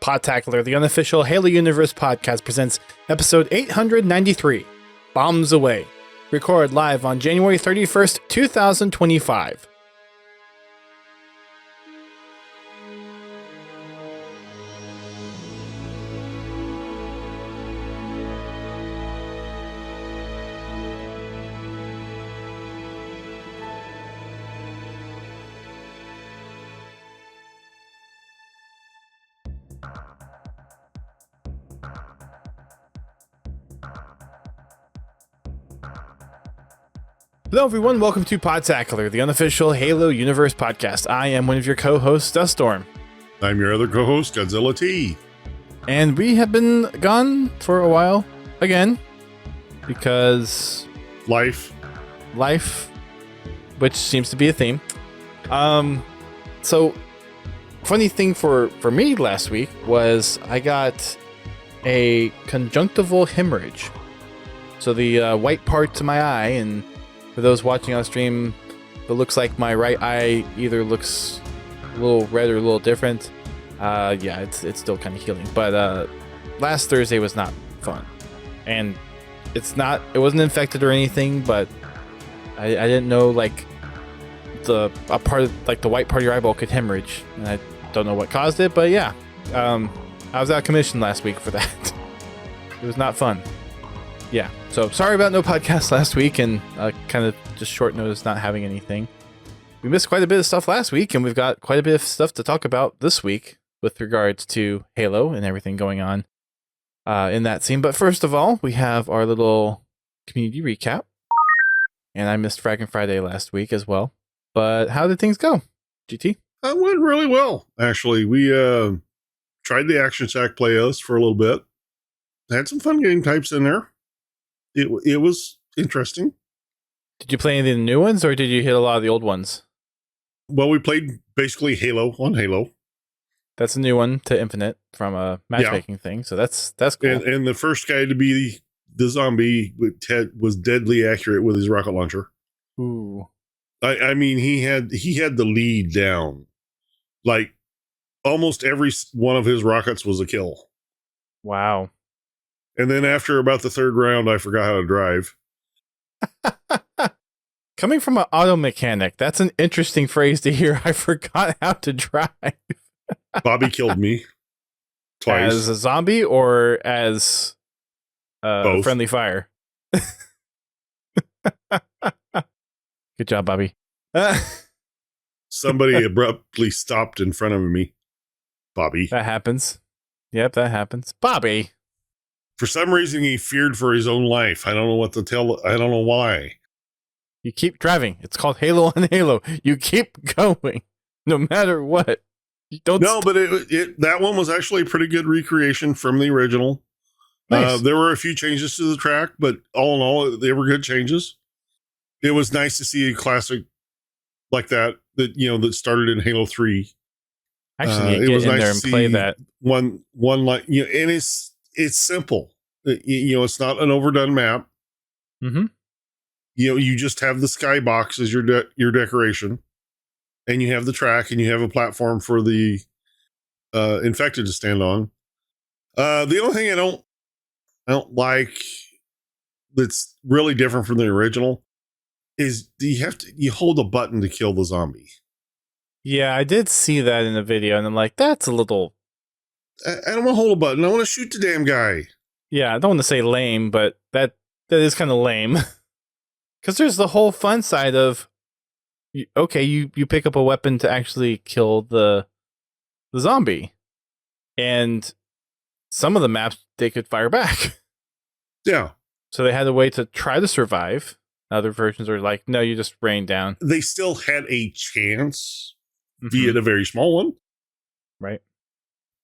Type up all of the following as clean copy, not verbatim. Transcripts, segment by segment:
Podtacular, the unofficial Halo Universe podcast, presents episode 893, Bombs Away. Record live on January 31st, 2025. Hello everyone, welcome to Podtacular, the unofficial Halo Universe podcast. I am one of your co-hosts, Duststorm. I'm your other co-host, Godzilla T. And we have been gone for a while, again, because... Life, which seems to be a theme. So, funny thing for me last week was I got a conjunctival hemorrhage. So the white parts of my eye, and for those watching on stream, it looks like my right eye either looks a little red or a little different. Yeah, it's still kind of healing. But last Thursday was not fun, and it wasn't infected or anything. But I didn't know like a part of like the white part of your eyeball could hemorrhage, and I don't know what caused it. But yeah, I was out of commission last week for that. It was not fun. Yeah, so sorry about no podcast last week and kind of just short notice not having anything. We missed quite a bit of stuff last week, and we've got quite a bit of stuff to talk about this week with regards to Halo and everything going on in that scene. But first of all, we have our little community recap. And I missed Fraggin' Friday last week as well. But how did things go, GT? It went really well, actually. We tried the Action Sack playlist for a little bit. Had some fun game types in there. It was interesting. Did you play any of the new ones, or did you hit a lot of the old ones? Well, we played basically Halo on Halo. That's a new one to Infinite from a matchmaking thing, so that's cool. And the first guy to be the zombie was deadly accurate with his rocket launcher. Ooh. I mean, he had the lead down. Like, almost every one of his rockets was a kill. Wow. And then after about the third round, I forgot how to drive. Coming from an auto mechanic, that's an interesting phrase to hear. I forgot how to drive. Bobby killed me twice. As a zombie or as Both. Friendly fire? Good job, Bobby. Somebody abruptly stopped in front of me. Bobby. That happens. Yep, that happens. Bobby. For some reason, he feared for his own life. I don't know what to tell. I don't know why. You keep driving. It's called Halo on Halo. You keep going, no matter what. You don't. No, but that one was actually a pretty good recreation from the original. Nice. There were a few changes to the track, but all in all, they were good changes. It was nice to see a classic like that started in Halo 3. Actually, you get in there and play that one like and it's simple. It's not an overdone map. Mm-hmm. You just have the skybox as your decoration, and you have the track, and you have a platform for the infected to stand on. The only thing I don't like that's really different from the original is you hold a button to kill the zombie. Yeah, I did see that in the video, and I'm like, that's a little... I don't want to hold a button. I want to shoot the damn guy. Yeah, I don't want to say lame, but that is kind of lame. Because there's the whole fun side of, you pick up a weapon to actually kill the zombie. And some of the maps, they could fire back. Yeah. So they had a way to try to survive. Other versions are like, no, you just rain down. They still had a chance, be it a very small one. Right.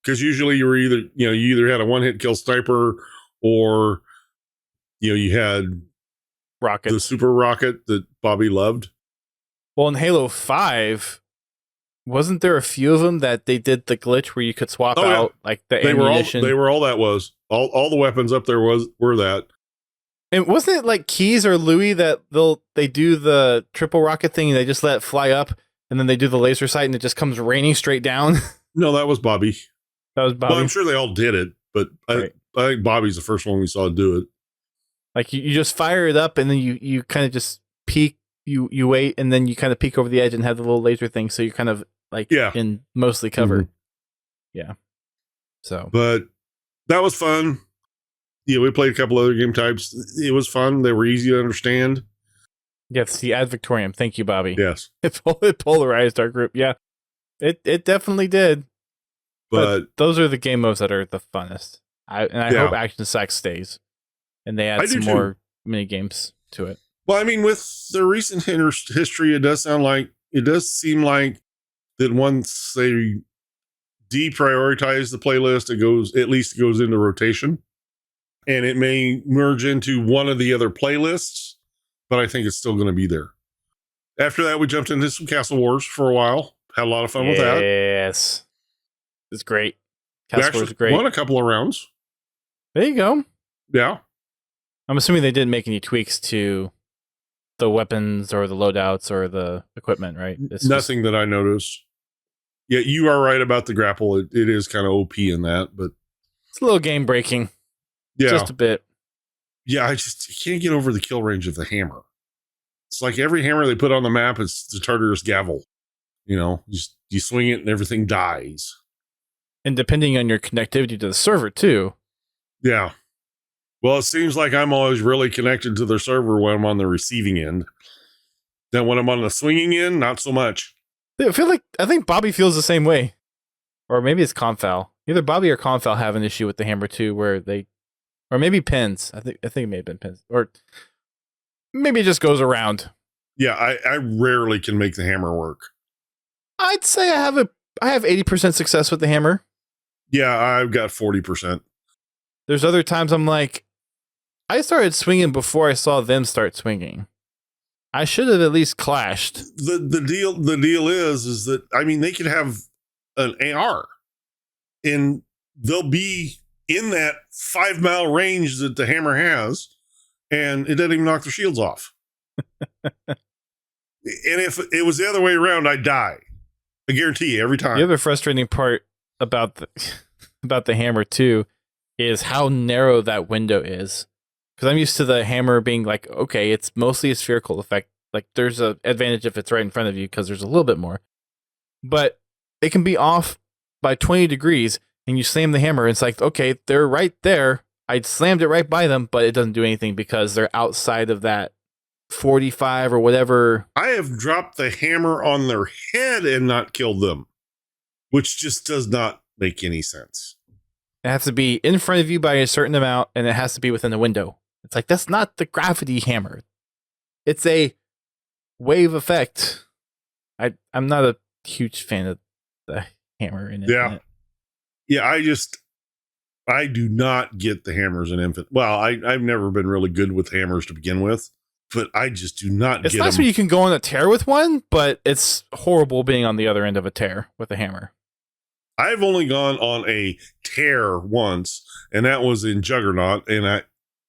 Because usually you either had a one-hit kill sniper, or you had rocket, the super rocket that Bobby loved. Well, in Halo 5, wasn't there a few of them that they did the glitch where you could swap out like the ammunition? They were all that was. All the weapons up there were that. And wasn't it like Keys or Louis that they do the triple rocket thing and they just let it fly up, and then they do the laser sight and it just comes raining straight down? No, that was Bobby. That was Well, Bobby. I'm sure they all did it, but Right. I think Bobby's the first one we saw do it. Like you just fire it up and then you kind of just peek, you wait, and then you kind of peek over the edge and have the little laser thing, so you're kind of like in mostly cover. Mhm. Yeah. So, but that was fun. Yeah, we played a couple other game types. It was fun. They were easy to understand. yes, the Ad Victorium. Thank you, Bobby. Yes. It polarized our group. Yeah, it definitely did. But those are the game modes that are the funnest. I hope Action Sack stays, and they add some more mini games to it. Well, I mean, with the recent history, it does seem like that once they deprioritize the playlist, it goes into rotation, and it may merge into one of the other playlists, but I think it's still going to be there. After that, we jumped into some Castle Wars for a while. Had a lot of fun with that. Yes. It's great. Castle Wars is great. Won a couple of rounds. There you go. Yeah. I'm assuming they didn't make any tweaks to the weapons or the loadouts or the equipment, right? Nothing that I noticed. Yeah, you are right about the grapple. It is kind of OP in that, but it's a little game breaking. Yeah. Just a bit. Yeah, I can't get over the kill range of the hammer. It's like every hammer they put on the map is the Tartarus gavel. You know, you swing it and everything dies. And depending on your connectivity to the server, too. Yeah. Well, it seems like I'm always really connected to the server when I'm on the receiving end. Then when I'm on the swinging end, not so much. I think Bobby feels the same way. Or maybe it's Confal. Either Bobby or Confal have an issue with the hammer, too, where or maybe Pins. I think it may have been Pins. Or maybe it just goes around. Yeah, I rarely can make the hammer work. I'd say I have 80% success with the hammer. Yeah, I've got 40%. There's other times I'm like, I started swinging before I saw them start swinging. I should have at least clashed. The deal is that, I mean, they could have an AR and they'll be in that 5-mile range that the hammer has, and it doesn't even knock their shields off. And if it was the other way around, I'd die. I guarantee you every time. The other frustrating part about the hammer too is how narrow that window is. Because I'm used to the hammer being like, okay, it's mostly a spherical effect. Like there's an advantage if it's right in front of you because there's a little bit more. But it can be off by 20 degrees and you slam the hammer. And it's like, okay, they're right there. I slammed it right by them, but it doesn't do anything because they're outside of that 45 or whatever. I have dropped the hammer on their head and not killed them, which just does not make any sense. It has to be in front of you by a certain amount, and it has to be within the window. It's like, that's not the gravity hammer. It's a wave effect. I'm not a huge fan of the hammer in it. Yeah. Yeah, I do not get the hammers in Infinite. Well, I've never been really good with hammers to begin with, but I just do not get them. It's nice when you can go on a tear with one, but it's horrible being on the other end of a tear with a hammer. I've only gone on a tear once, and that was in Juggernaut, and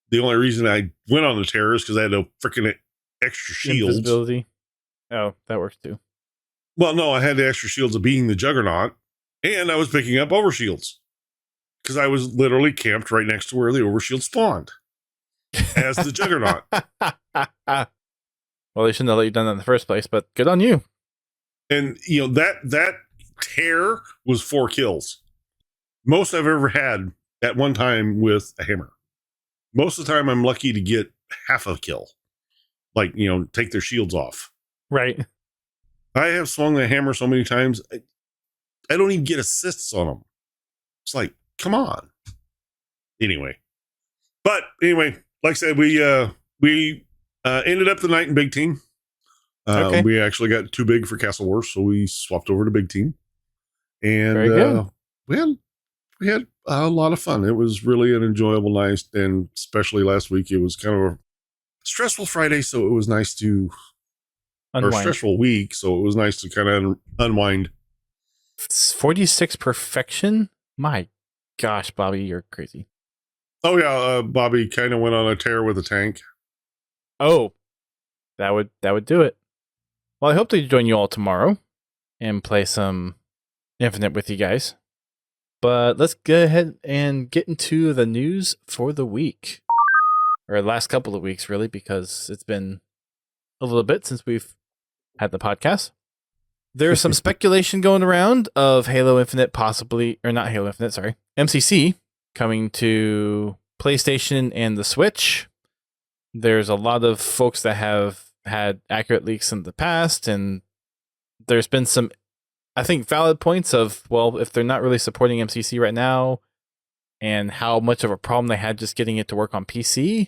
the only reason I went on the tear is because I had a freaking extra shields. Invisibility. Oh, that works too. Well, no, I had the extra shields of being the Juggernaut, and I was picking up overshields because I was literally camped right next to where the overshield spawned as the Juggernaut. Well, they shouldn't have let you done that in the first place, but good on you. And you know that tear was 4 kills. Most I've ever had at one time with a hammer. Most of the time I'm lucky to get half a kill. Like, you know, take their shields off. Right. I have swung the hammer so many times, I don't even get assists on them. It's like, come on. Anyway. But anyway, like I said, we ended up the night in Big Team. Okay. We actually got too big for Castle Wars, so we swapped over to Big Team. And very good. We had a lot of fun. It was really an enjoyable night, and especially last week, it was kind of a stressful Friday, so it was nice to unwind. Or stressful week, so it was nice to kind of unwind. 46 perfection? My gosh, Bobby, you're crazy. Oh yeah, Bobby kind of went on a tear with a tank. Oh, that would do it. Well, I hope to join you all tomorrow and play some Infinite with you guys. But let's go ahead and get into the news for the week. Or last couple of weeks, really, because it's been a little bit since we've had the podcast. There's some speculation going around of Halo Infinite possibly, or not Halo Infinite, sorry, MCC coming to PlayStation and the Switch. There's a lot of folks that have had accurate leaks in the past, and there's been some, I think, valid points of, well, if they're not really supporting MCC right now and how much of a problem they had just getting it to work on PC,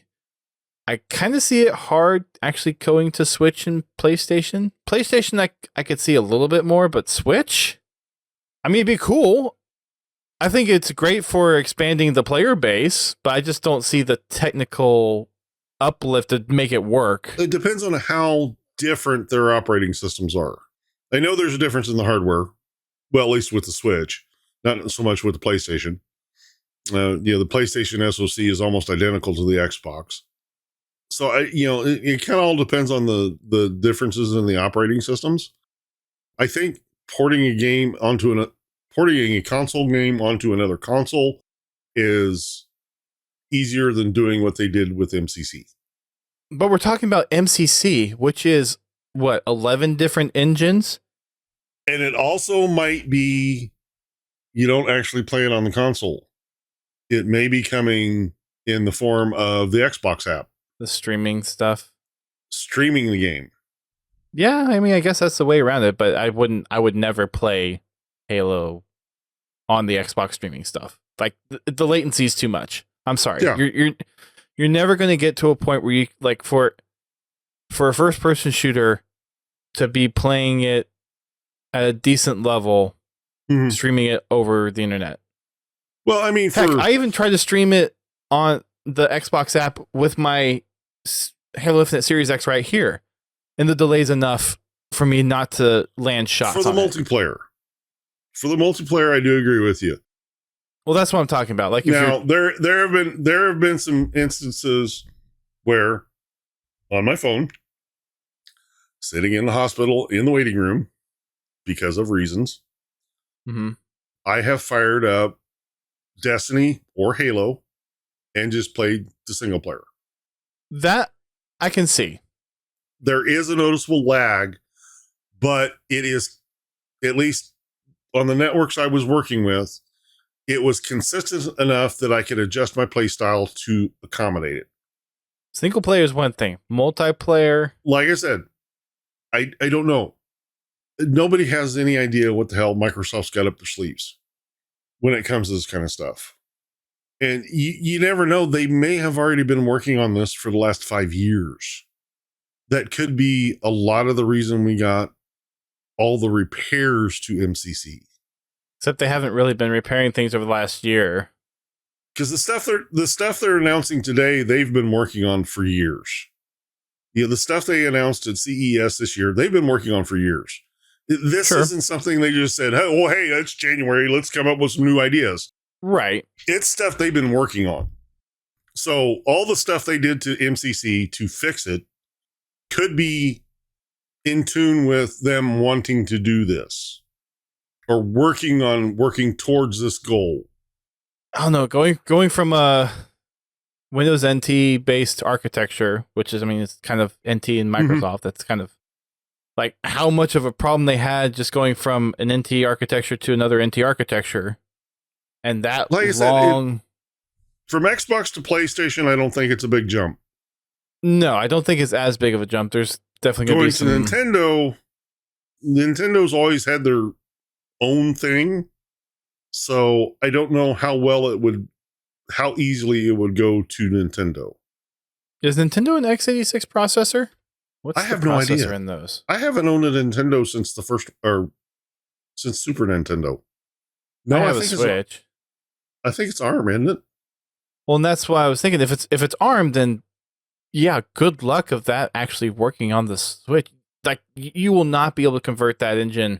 I kind of see it hard actually going to Switch and PlayStation. PlayStation, I could see a little bit more, but Switch? I mean, it'd be cool. I think it's great for expanding the player base, but I just don't see the technical uplift to make it work. It depends on how different their operating systems are. I know there's a difference in the hardware. Well, at least with the Switch, not so much with the PlayStation. The PlayStation SoC is almost identical to the Xbox. So it kind of all depends on the differences in the operating systems. I think porting a console game onto another console is easier than doing what they did with MCC. But we're talking about MCC, which is what, 11 different engines? And it also might be you don't actually play it on the console. It may be coming in the form of the Xbox app. The streaming stuff. Streaming the game. Yeah, I mean, I guess that's the way around it, but I would never play Halo on the Xbox streaming stuff. Like, the latency is too much. I'm sorry. Yeah. You're never going to get to a point where you, like, for a first-person shooter to be playing it at a decent level, streaming it over the internet. Well, I mean, heck, I even tried to stream it on the Xbox app with my Halo Infinite Series X right here, and the delay's enough for me not to land shots for the multiplayer. For the multiplayer, I do agree with you. Well, that's what I'm talking about. Like, now there have been some instances where on my phone, sitting in the hospital in the waiting room because of reasons, I have fired up Destiny or Halo and just played the single player. That I can see. There is a noticeable lag, but it is, at least on the networks I was working with, it was consistent enough that I could adjust my play style to accommodate it. Single player is one thing. Multiplayer, like I said, I don't know. Nobody has any idea what the hell Microsoft's got up their sleeves when it comes to this kind of stuff. And you never know. They may have already been working on this for the last 5 years. That could be a lot of the reason we got all the repairs to MCC. Except they haven't really been repairing things over the last year. Because the stuff they're announcing today, they've been working on for years. The stuff they announced at CES this year, they've been working on for years. This isn't something they just said, oh, well, hey, it's January, let's come up with some new ideas. Right. It's stuff they've been working on. So all the stuff they did to MCC to fix it could be in tune with them wanting to do this or working towards this goal. I don't know. Going from a Windows NT based architecture, which is, I mean, it's kind of NT and Microsoft. That's kind of like how much of a problem they had just going from an NT architecture to another NT architecture. And that like long... I said, from Xbox to PlayStation, I don't think it's a big jump. No, I don't think it's as big of a jump. There's definitely going to be some... Nintendo, Nintendo's always had their own thing. So I don't know how easily it would go to Nintendo. Is Nintendo an x86 processor? What's I have the no processor idea. in those? I haven't owned a Nintendo since since Super Nintendo. No, I have a Switch. I think it's ARM, isn't it? Well, and that's why I was thinking if it's ARM, then yeah, good luck of that actually working on the Switch. Like, you will not be able to convert that engine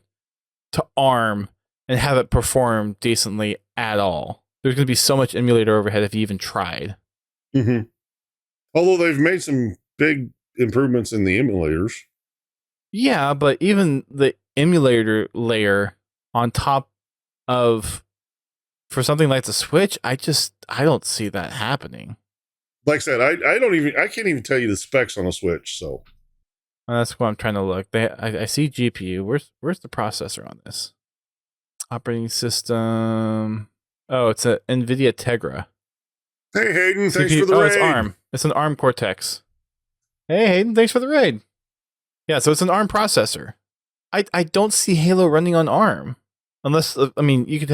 to ARM and have it perform decently at all. There's going to be so much emulator overhead if you even tried. Although they've made some big improvements in the emulators. Yeah, but even the emulator layer on top of for something like the Switch, I don't see that happening. Like I said, I can't even tell you the specs on a Switch. So That's what I'm trying to look. I see GPU. Where's the processor on this? Operating system. Oh, it's a NVIDIA Tegra. hey Hayden, thanks CPU. for the Oh, raid. it's ARM. It's an ARM Cortex. Hey Hayden, thanks for the raid. Yeah, so it's an ARM processor. I don't see Halo running on ARM, unless I mean you could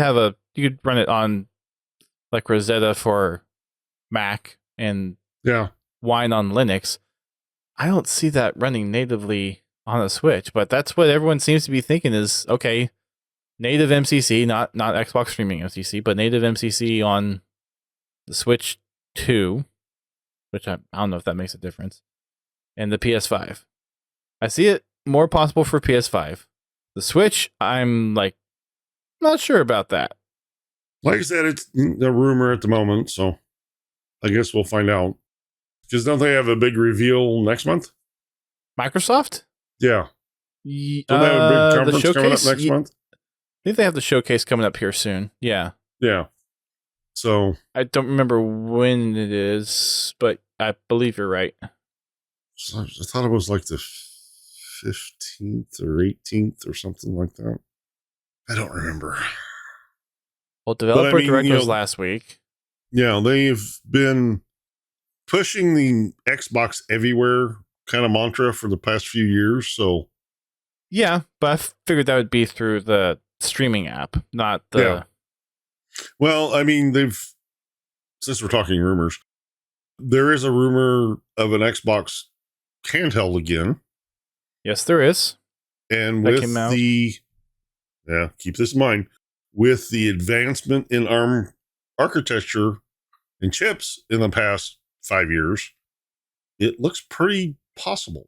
run it on like Rosetta for Mac and Wine on Linux. I don't see that running natively on a Switch, but that's what everyone seems to be thinking is okay. Native MCC, not Xbox streaming MCC, but native MCC on the Switch 2, which I don't know if that makes a difference, and the PS5. I see it more possible for PS5. The Switch, I'm like not sure about that. Like I said, it's a rumor at the moment, so I guess we'll find out. Because don't they have a big reveal next month? Microsoft? Yeah. Don't they have a big conference coming up next month? I think they have the showcase coming up here soon. Yeah. Yeah. So I don't remember when it is, but I believe you're right. So I thought it was like the 15th or 18th or something like that. I don't remember. Well, developer direct was last week. Yeah, they've been pushing the Xbox everywhere kind of mantra for the past few years. So yeah, but I figured that would be through the streaming app, not the. Yeah. Well, I mean, since we're talking rumors, there is a rumor of an Xbox handheld again. Yes, there is. And with keep this in mind, with the advancement in ARM architecture and chips in the past 5 years, it looks pretty possible.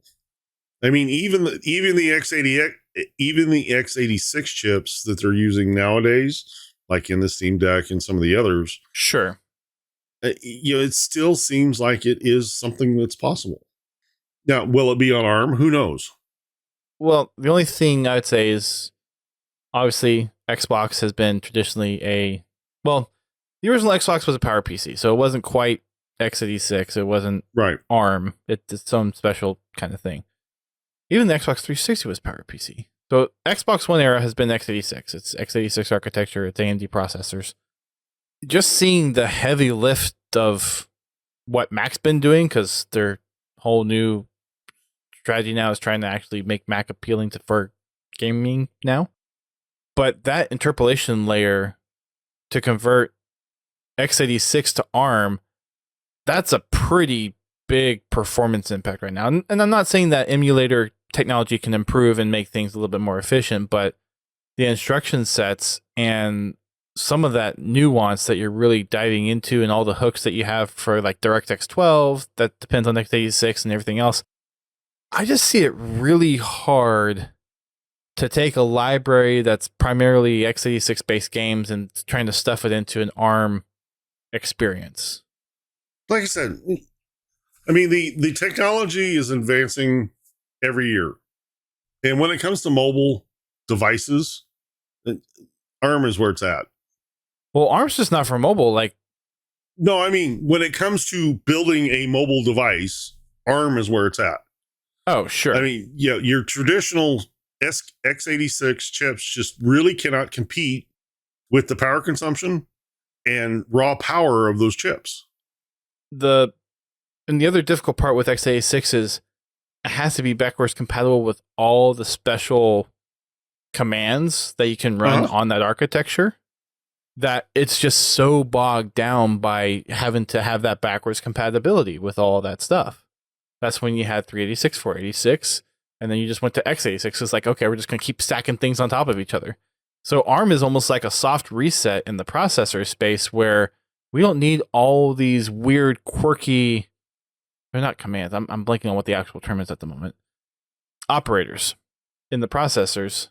I mean, even the x86 chips that they're using nowadays, like in the Steam Deck and some of the others, sure, it still seems like it is something that's possible. Now, will it be on ARM? Who knows? Well, the only thing I'd say is, obviously, Xbox has been traditionally the original Xbox was a Power PC, so it wasn't quite x86. It wasn't ARM. It's its own special kind of thing. Even the Xbox 360 was Power PC. So Xbox One era has been x86. It's x86 architecture. It's AMD processors. Just seeing the heavy lift of what Mac's been doing, because their whole new strategy now is trying to actually make Mac appealing for gaming now. But that interpolation layer to convert x86 to ARM, that's a pretty big performance impact right now. And I'm not saying that emulator technology can improve and make things a little bit more efficient, but the instruction sets and some of that nuance that you're really diving into and all the hooks that you have for like DirectX 12 that depends on x86 and everything else, I just see it really hard to take a library that's primarily x86 based games and trying to stuff it into an ARM experience. Like I said, I mean, the technology is advancing every year. And when it comes to mobile devices, ARM is where it's at. Well, ARM's just not for mobile. No, I mean, when it comes to building a mobile device, ARM is where it's at. Oh, sure. I mean, your traditional x86 chips just really cannot compete with the power consumption and raw power of those chips. And the other difficult part with x86 is it has to be backwards compatible with all the special commands that you can run on that architecture, that it's just so bogged down by having to have that backwards compatibility with all that stuff. That's when you had 386, 486, and then you just went to x86. It's like, okay, we're just going to keep stacking things on top of each other. So ARM is almost like a soft reset in the processor space where we don't need all these weird, quirky, they're not commands. I'm blanking on what the actual term is at the moment. Operators in the processors.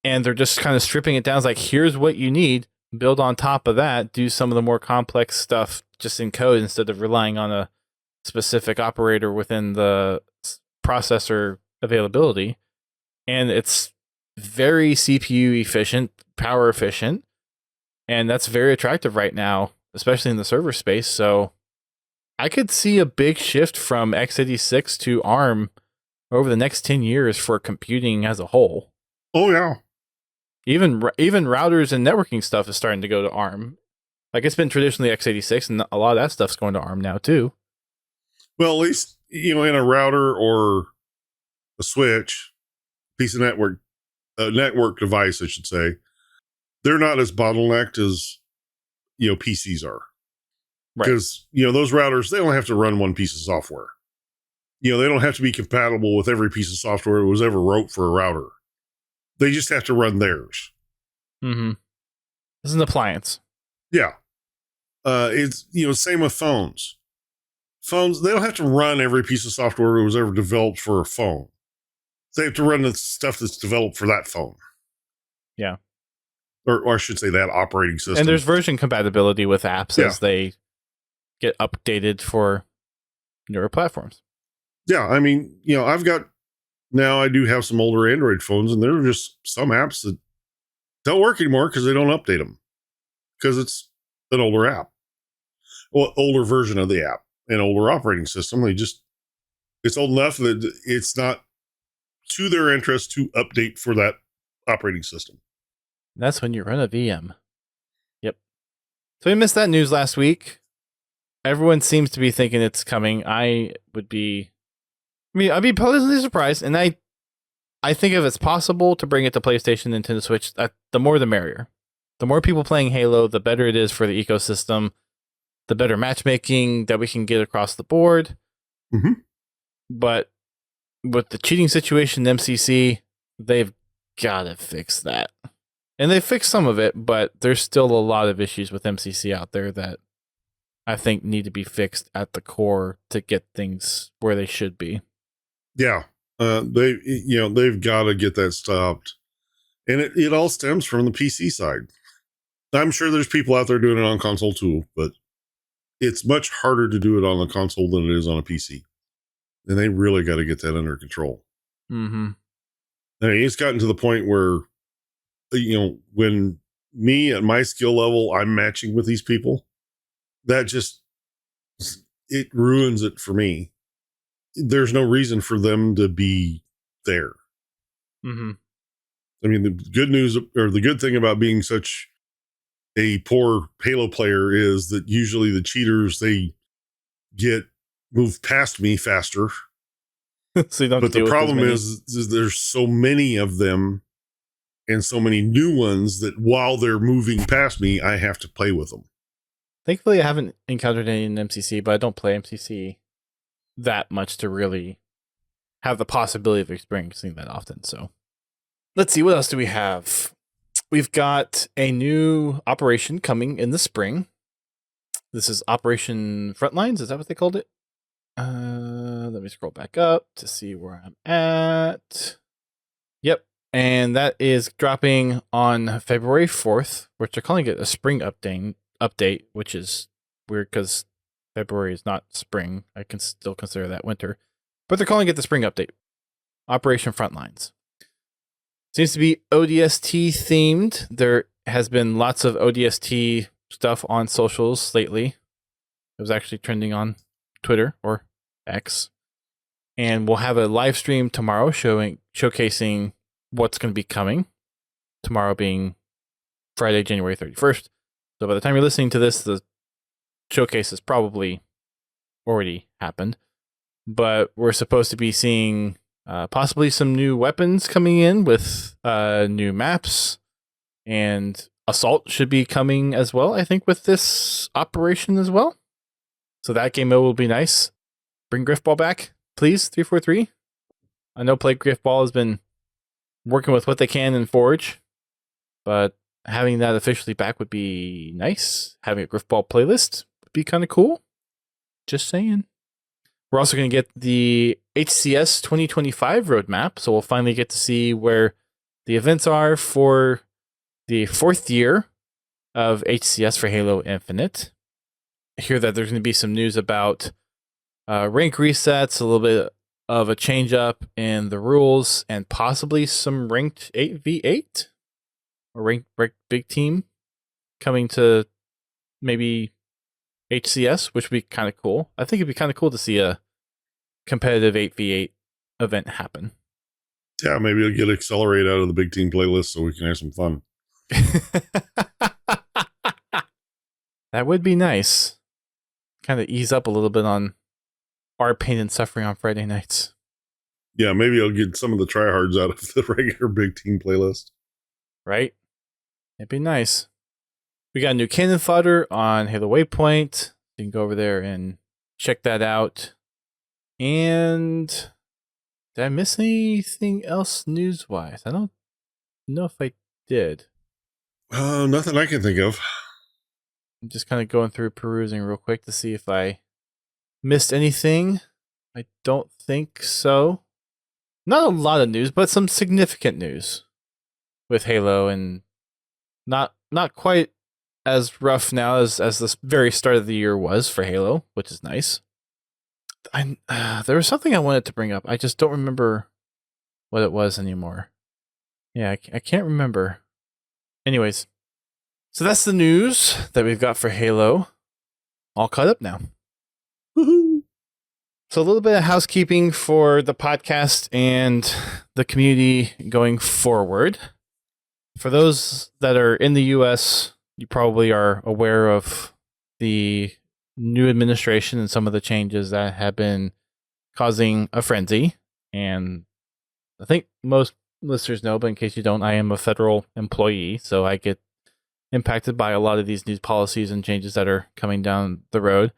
And they're just kind of stripping it down. It's like, here's what you need. Build on top of that. Do some of the more complex stuff just in code instead of relying on a specific operator within the processor availability. And it's very CPU efficient, power efficient. And that's very attractive right now, especially in the server space. So I could see a big shift from x86 to ARM over the next 10 years for computing as a whole. Oh, yeah. Even routers and networking stuff is starting to go to ARM. Like, it's been traditionally x86, and a lot of that stuff's going to ARM now, too. Well, at least, in a router or a switch, piece of network, a network device, I should say, they're not as bottlenecked as, PCs are. Right. Because, those routers, they only have to run one piece of software. They don't have to be compatible with every piece of software that was ever wrote for a router. They just have to run theirs. Mm-hmm. This is an appliance. Yeah. It's, same with phones. Phones, they don't have to run every piece of software that was ever developed for a phone. They have to run the stuff that's developed for that phone. Yeah. Or I should say that operating system. And there's version compatibility with apps as they get updated for newer platforms. Yeah, I mean, I do have some older Android phones, and there are just some apps that don't work anymore because they don't update them. Because it's an older app. Well, older version of the app. An older operating system. It's old enough that it's not to their interest to update for that operating system. That's when you run a VM. Yep. So we missed that news last week. Everyone seems to be thinking it's coming. I'd be pleasantly surprised, and I think if it's possible to bring it to PlayStation, Nintendo Switch, the more the merrier. The more people playing Halo, the better it is for the ecosystem, the better matchmaking that we can get across the board. Mm-hmm. But with the cheating situation in MCC, they've got to fix that. And they fixed some of it, but there's still a lot of issues with MCC out there that I think need to be fixed at the core to get things where they should be. Yeah. They've got to get that stopped. And it all stems from the PC side. I'm sure there's people out there doing it on console too, but it's much harder to do it on a console than it is on a PC. And they really got to get that under control. Mm-hmm. I mean, it's gotten to the point where, when me at my skill level, I'm matching with these people, it ruins it for me. There's no reason for them to be there. Mm-hmm. I mean, the good news or the good thing about being such a poor Halo player is that usually the cheaters, they get moved past me faster. So you don't but the problem is there's so many of them and so many new ones that while they're moving past me, I have to play with them. Thankfully, I haven't encountered any in MCC, but I don't play MCC that much to really have the possibility of experiencing that often. So let's see, what else do we have? We've got a new operation coming in the spring. This is Operation Frontlines. Is that what they called it? Let me scroll back up to see where I'm at. Yep. And that is dropping on February 4th, which they're calling it a spring update, which is weird because February is not spring. I can still consider that winter. But they're calling it the spring update. Operation Frontlines. Seems to be ODST themed. There has been lots of ODST stuff on socials lately. It was actually trending on Twitter or X. And we'll have a live stream tomorrow showcasing what's going to be coming. Tomorrow being Friday, January 31st. So by the time you're listening to this, the showcase has probably already happened. But we're supposed to be seeing possibly some new weapons coming in with new maps. And Assault should be coming as well, I think, with this operation as well. So that game mode will be nice. Bring Griffball back, please, 343. I know Play Griffball has been working with what they can in Forge, but having that officially back would be nice. Having a Griffball playlist would be kind of cool. Just saying. We're also going to get the HCS 2025 roadmap, so we'll finally get to see where the events are for the 4th year of HCS for Halo Infinite. I hear that there's going to be some news about rank resets, a little bit of a change up in the rules, and possibly some ranked 8v8 or ranked big team coming to maybe HCS, which would be kind of cool. I think it'd be kind of cool to see a competitive 8v8 event happen. Yeah, maybe it'll get Accelerate out of the big team playlist so we can have some fun. That would be nice. Kind of ease up a little bit on our pain and suffering on Friday nights. Yeah, maybe it'll get some of the tryhards out of the regular big team playlist. Right? It'd be nice. We got a new cannon fodder on Halo Waypoint. You can go over there and check that out. And did I miss anything else news-wise? I don't know if I did. Nothing I can think of. I'm just kind of going through perusing real quick to see if I missed anything. I don't think so. Not a lot of news, but some significant news with Halo, and not quite as rough now as the very start of the year was for Halo, which is nice. There was something I wanted to bring up. I just don't remember what it was anymore. Yeah, I can't remember. Anyways, so that's the news that we've got for Halo. All caught up now. Woohoo! So a little bit of housekeeping for the podcast and the community going forward. For those that are in the US, you probably are aware of the new administration and some of the changes that have been causing a frenzy. And I think most listeners know, but in case you don't, I am a federal employee, so I get impacted by a lot of these new policies and changes that are coming down the road.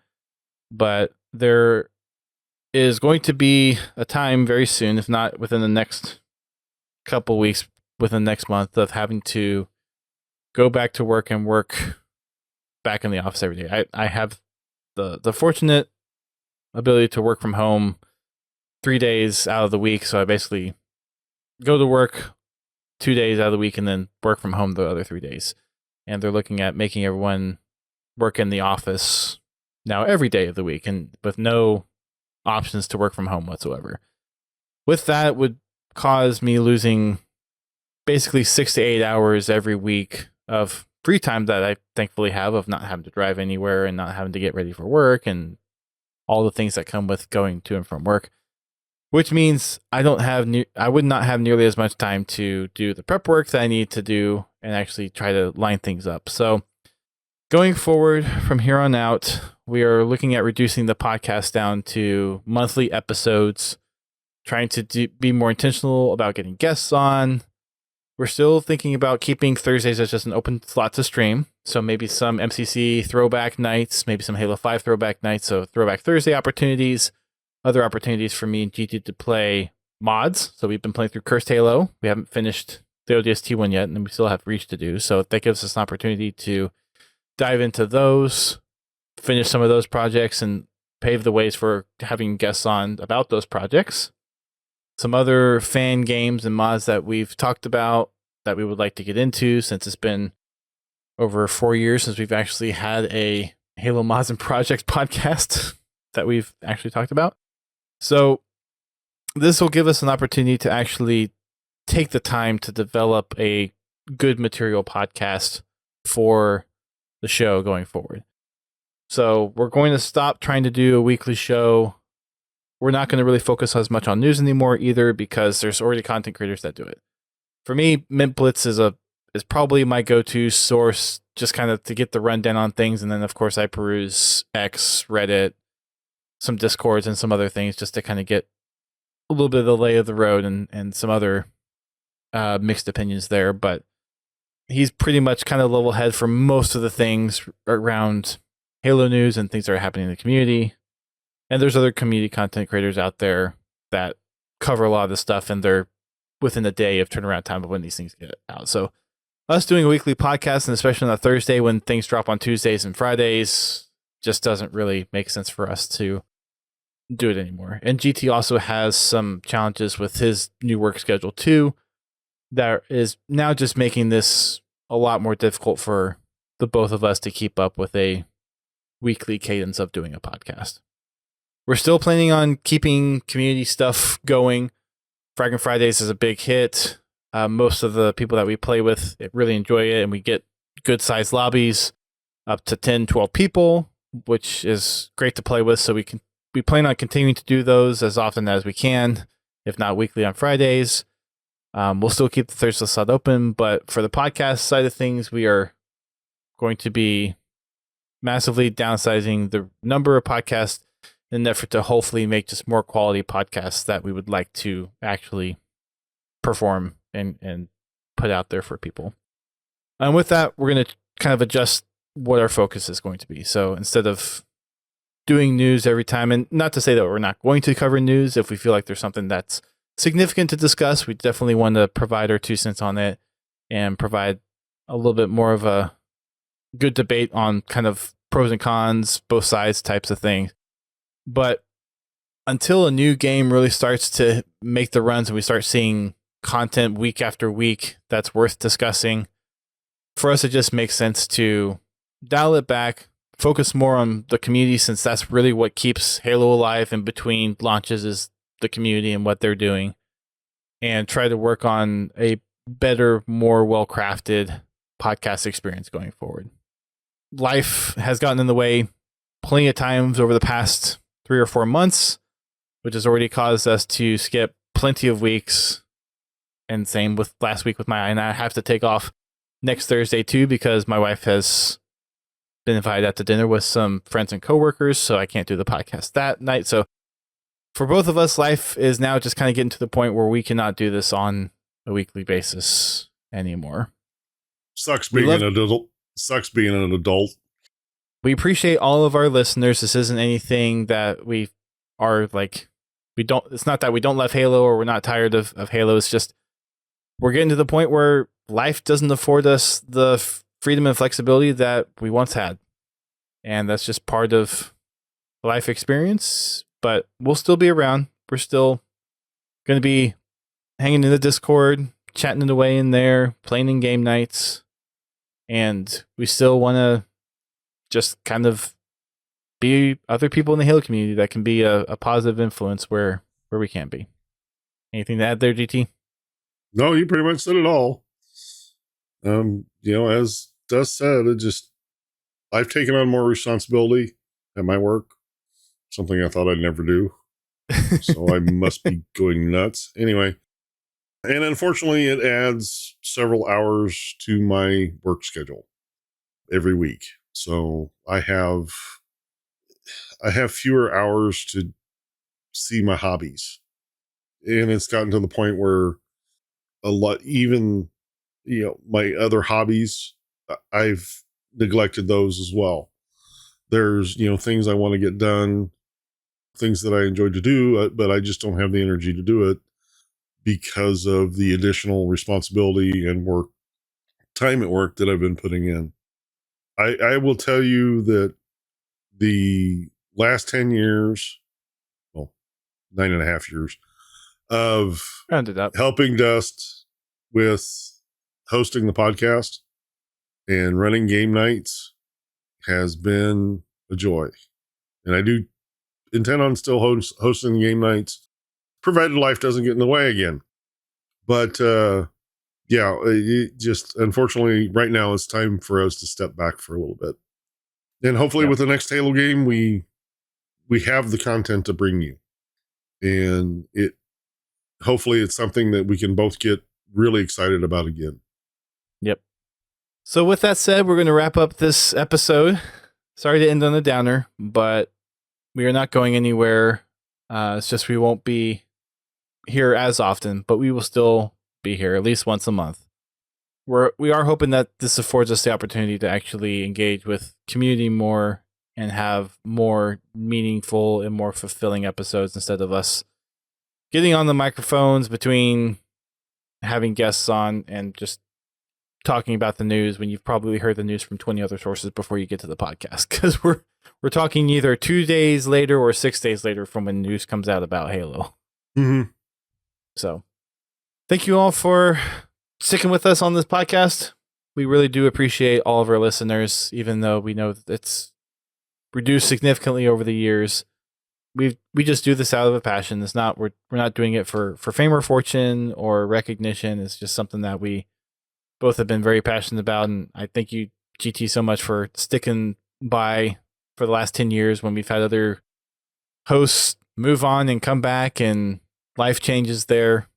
But there is going to be a time very soon, if not within the next couple weeks, within the next month, of having to go back to work and work back in the office every day. I have the fortunate ability to work from home 3 days out of the week, so I basically go to work 2 days out of the week and then work from home the other 3 days. And they're looking at making everyone work in the office now every day of the week, and with no options to work from home whatsoever. With that, it would cause me losing basically 6 to 8 hours every week of free time that I thankfully have, of not having to drive anywhere and not having to get ready for work and all the things that come with going to and from work. Which means I would not have nearly as much time to do the prep work that I need to do and actually try to line things up. So going forward from here on out, we are looking at reducing the podcast down to monthly episodes, trying to be more intentional about getting guests on. We're still thinking about keeping Thursdays as just an open slot to stream. So maybe some MCC throwback nights, maybe some Halo 5 throwback nights. So throwback Thursday opportunities, other opportunities for me and GT to play mods. So we've been playing through Cursed Halo. We haven't finished the ODST one yet, and we still have Reach to do. So that gives us an opportunity to dive into those, finish some of those projects, and pave the ways for having guests on about those projects. Some other fan games and mods that we've talked about that we would like to get into, since it's been over 4 years since we've actually had a Halo Mods and Projects podcast that we've actually talked about. So this will give us an opportunity to actually take the time to develop a good material podcast for the show going forward. So we're going to stop trying to do a weekly show. We're not going to really focus as much on news anymore either, because there's already content creators that do it. For me, Mint Blitz is probably my go-to source, just kind of to get the rundown on things. And then of course I peruse X, Reddit, some Discords, and some other things just to kind of get a little bit of the lay of the road and some other mixed opinions there. But he's pretty much kind of level head for most of the things around Halo news and things that are happening in the community. And there's other community content creators out there that cover a lot of this stuff, and they're within a day of turnaround time of when these things get out. So us doing a weekly podcast, and especially on a Thursday when things drop on Tuesdays and Fridays, just doesn't really make sense for us to do it anymore. And GT also has some challenges with his new work schedule too, that is now just making this a lot more difficult for the both of us to keep up with a weekly cadence of doing a podcast. We're still planning on keeping community stuff going. Fragrant Fridays is a big hit. Most of the people that we play with really enjoy it, and we get good sized lobbies, up to 10, 12 people, which is great to play with. So we plan on continuing to do those as often as we can, if not weekly on Fridays. We'll still keep the Thursday slot open, but for the podcast side of things, we are going to be massively downsizing the number of podcasts in an effort to hopefully make just more quality podcasts that we would like to actually perform and put out there for people. And with that, we're going to kind of adjust what our focus is going to be. So instead of doing news every time, and not to say that we're not going to cover news, if we feel like there's something that's significant to discuss, we definitely want to provide our 2 cents on it and provide a little bit more of a good debate on kind of pros and cons, both sides types of things. But until a new game really starts to make the runs and we start seeing content week after week that's worth discussing, for us, it just makes sense to dial it back, focus more on the community, since that's really what keeps Halo alive in between launches is the community and what they're doing, and try to work on a better, more well-crafted podcast experience going forward. Life has gotten in the way plenty of times over the past 3 or 4 months, which has already caused us to skip plenty of weeks. And same with last week with my eye, and I have to take off next Thursday too, because my wife has been invited out to dinner with some friends and coworkers, so I can't do the podcast that night. So for both of us, life is now just kind of getting to the point where we cannot do this on a weekly basis anymore. Sucks being an adult. Sucks being an adult. We appreciate all of our listeners. This isn't anything that we are like, it's not that we don't love Halo or we're not tired of Halo. It's just, we're getting to the point where life doesn't afford us the freedom and flexibility that we once had. And that's just part of life experience, but we'll still be around. We're still going to be hanging in the Discord, chatting it away in there, playing in game nights. And we still want to just kind of be other people in the Halo community that can be a positive influence where we can be. Anything to add there, GT? No, you pretty much said it all. As Dust said, I've taken on more responsibility at my work, something I thought I'd never do. So I must be going nuts. Anyway, and unfortunately, it adds several hours to my work schedule every week. So I have fewer hours to see my hobbies. And it's gotten to the point where my other hobbies, I've neglected those as well. There's, things I want to get done, things that I enjoy to do, but I just don't have the energy to do it because of the additional responsibility and time at work that I've been putting in. I will tell you that the last 10 years, 9.5 years of rounded up helping Dust with hosting the podcast and running game nights has been a joy. And I do intend on still hosting the game nights, provided life doesn't get in the way again. But unfortunately right now it's time for us to step back for a little bit. And hopefully with the next Halo game, we have the content to bring you. And hopefully it's something that we can both get really excited about again. Yep. So with that said, we're going to wrap up this episode. Sorry to end on a downer, but we are not going anywhere. It's just we won't be here as often, but we will still be here at least once a month. We are hoping that this affords us the opportunity to actually engage with community more and have more meaningful and more fulfilling episodes instead of us getting on the microphones between having guests on and just talking about the news when you've probably heard the news from 20 other sources before you get to the podcast, because we're talking either 2 days later or 6 days later from when news comes out about Halo. Mm-hmm. So thank you all for sticking with us on this podcast. We really do appreciate all of our listeners, even though we know that it's reduced significantly over the years. We just do this out of a passion. It's not we're not doing it for fame or fortune or recognition. It's just something that we both have been very passionate about, and I think you GT so much for sticking by for the last 10 years when we've had other hosts move on and come back and life changes there.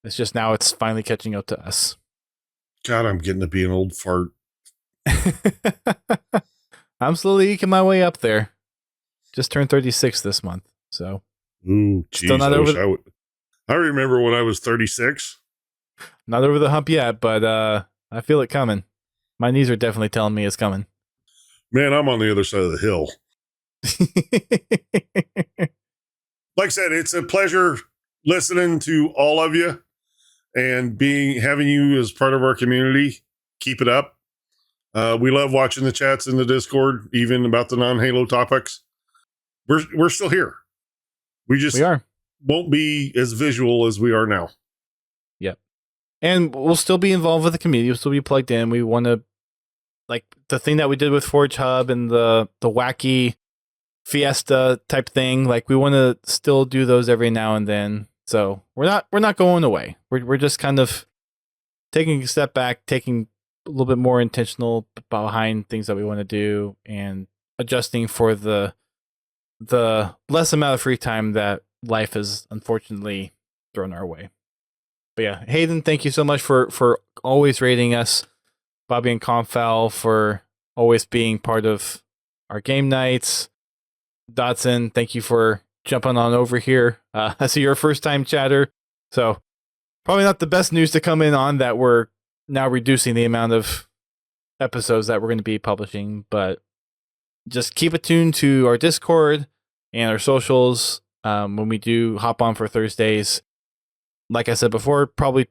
It's just now it's finally catching up to us. God, I'm getting to be an old fart. I'm slowly eking my way up there. Just turned 36 this month, so. Ooh, geez, Still not over. I remember when I was 36. Not over the hump yet, but I feel it coming. My knees are definitely telling me it's coming. Man, I'm on the other side of the hill. Like I said, it's a pleasure listening to all of you and having you as part of our community. Keep it up. We love watching the chats in the Discord, even about the non-Halo topics. We're still here. We are. Won't be as visual as we are now. Yep. And we'll still be involved with the community. We'll still be plugged in. We want to, like the thing that we did with Forge Hub and the wacky fiesta type thing. Like we want to still do those every now and then. So we're not going away. We're just kind of taking a step back, taking a little bit more intentional behind things that we want to do and adjusting for the less amount of free time that life has unfortunately thrown our way. But yeah, Hayden, thank you so much for always rating us. Bobby and Confal for always being part of our game nights. Dotson, thank you for jumping on over here. I see your first time chatter. So probably not the best news to come in on that we're now reducing the amount of episodes that we're going to be publishing, but just keep attuned to our Discord and our socials when we do hop on for Thursdays. Like I said before, probably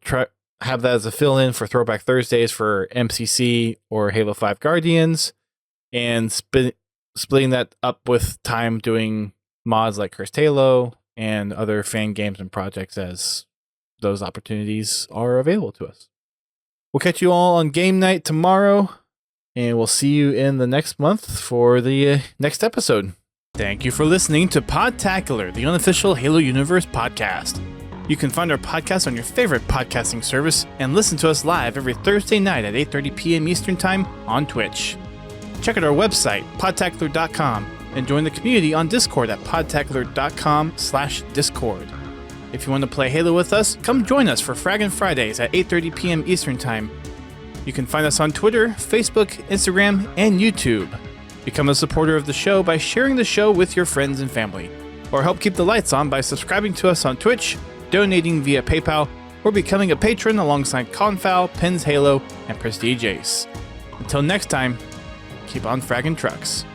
have that as a fill-in for Throwback Thursdays for MCC or Halo 5 Guardians, and splitting that up with time doing mods like Cursed Halo and other fan games and projects as those opportunities are available to us. We'll catch you all on game night tomorrow, and we'll see you in the next month for the next episode. Thank you for listening to Podtacular, the unofficial Halo Universe podcast. You can find our podcast on your favorite podcasting service and listen to us live every Thursday night at 8:30 p.m. Eastern Time on Twitch. Check out our website, podtacular.com, and join the community on Discord at podtacular.com/discord. If you want to play Halo with us, come join us for Fraggin' Fridays at 8:30 p.m. Eastern Time. You can find us on Twitter, Facebook, Instagram, and YouTube. Become a supporter of the show by sharing the show with your friends and family, or help keep the lights on by subscribing to us on Twitch, donating via PayPal, or becoming a patron alongside Confal, Pins Halo, and Prestige Ace. Until next time, keep on fragging trucks.